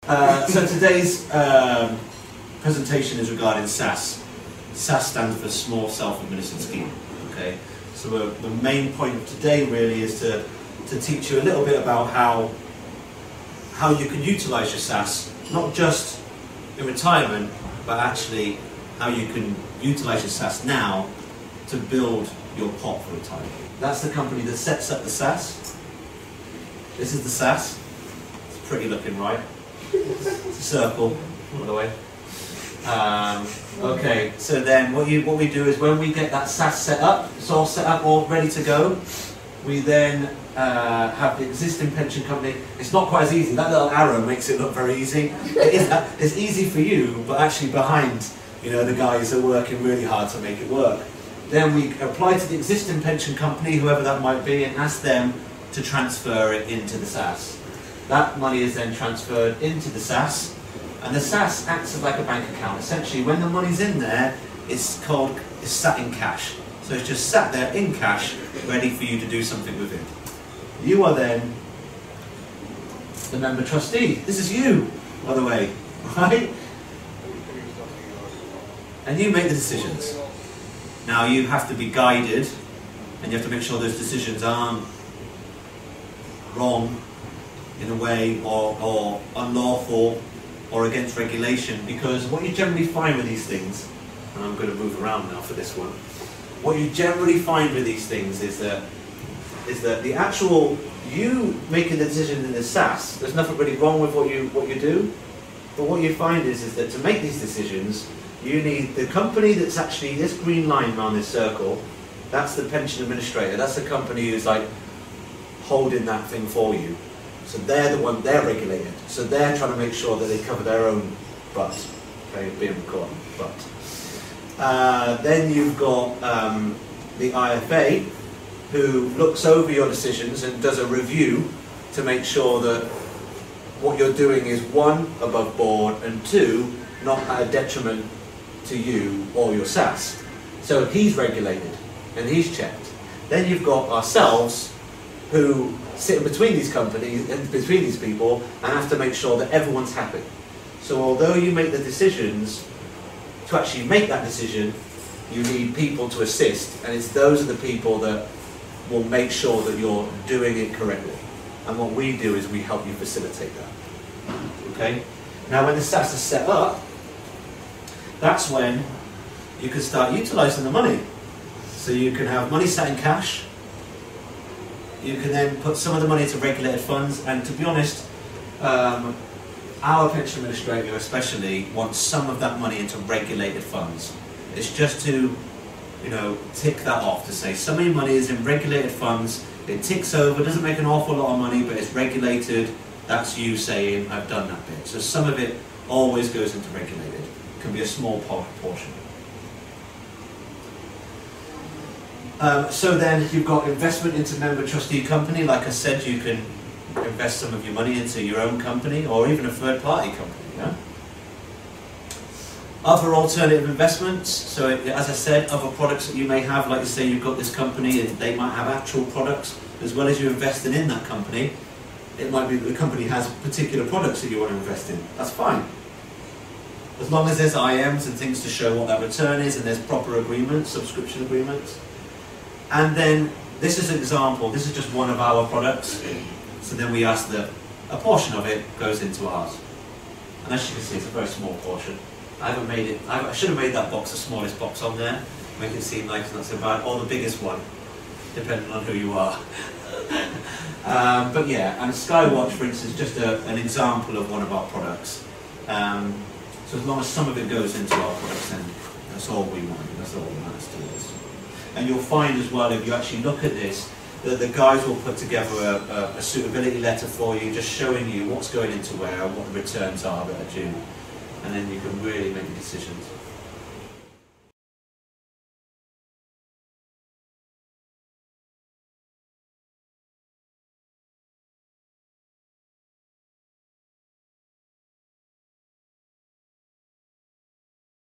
So today's presentation is regarding SSAS. SSAS stands for Small Self-Administered Scheme. Okay, so the main point of today really is to teach you a little bit about how you can utilise your SSAS, not just in retirement, but actually how you can utilise your SSAS now to build your pot for retirement. That's the company that sets up the SSAS. This is the SSAS. It's pretty looking, right? It's a circle, by the way. Okay, so then what we do is when we get that SSAS set up, it's all set up, all ready to go, we then have the existing pension company. It's not quite as easy. That little arrow makes it look very easy. It's easy for you, but actually behind, the guys are working really hard to make it work. Then we apply to the existing pension company, whoever that might be, and ask them to transfer it into the SSAS. That money is then transferred into the SSAS, and the SSAS acts as like a bank account. Essentially, when the money's in there, it's sat in cash. So it's just sat there in cash, ready for you to do something with it. You are then the member trustee. This is you, by the way, right? And you make the decisions. Now you have to be guided, and you have to make sure those decisions aren't wrong in a way, or unlawful, or against regulation, because what you generally find with these things, and I'm going to move around now for this one, what you generally find with these things is that the actual, you making the decision in the SSAS, there's nothing really wrong with what you do, but what you find is that to make these decisions, you need the company that's actually, this green line around this circle, that's the pension administrator, that's the company who's like holding that thing for you. So they're the one, they're regulated. So they're trying to make sure that they cover their own butt. Okay, being recorded, butt. Then you've got the IFA, who looks over your decisions and does a review to make sure that what you're doing is, one, above board, and two, not at a detriment to you or your SSAS. So he's regulated and he's checked. Then you've got ourselves, who sit in between these companies and between these people and have to make sure that everyone's happy. So although you make the decisions, to actually make that decision, you need people to assist, and those are the people that will make sure that you're doing it correctly. And what we do is we help you facilitate that. Okay? Now when the SSAS is set up, that's when you can start utilising the money. So you can have money sat in cash. You can then put some of the money into regulated funds, and to be honest, our pension administrator especially wants some of that money into regulated funds. It's just to, tick that off, to say some of your money is in regulated funds, it ticks over, doesn't make an awful lot of money, but it's regulated. That's you saying, I've done that bit. So some of it always goes into regulated. It can be a small portion. So then you've got investment into member trustee company. Like I said, you can invest some of your money into your own company or even a third party company. Yeah? Other alternative investments. So as I said, other products that you may have, like you say you've got this company and they might have actual products as well as you investing in that company. It might be that the company has particular products that you want to invest in. That's fine. As long as there's IMs and things to show what that return is and there's proper agreements, subscription agreements. And then, this is an example, this is just one of our products. So then we ask that a portion of it goes into ours. And as you can see, it's a very small portion. I haven't made it, I should have made that box the smallest box on there, make it seem like it's not so bad, or the biggest one, depending on who you are. But yeah, and Skywatch, for instance, just an example of one of our products. So as long as some of it goes into our products, then that's all we want, that's all that matters to us. And you'll find as well, if you actually look at this, that the guys will put together a suitability letter for you, just showing you what's going into where, what the returns are that are due, and then you can really make the decisions.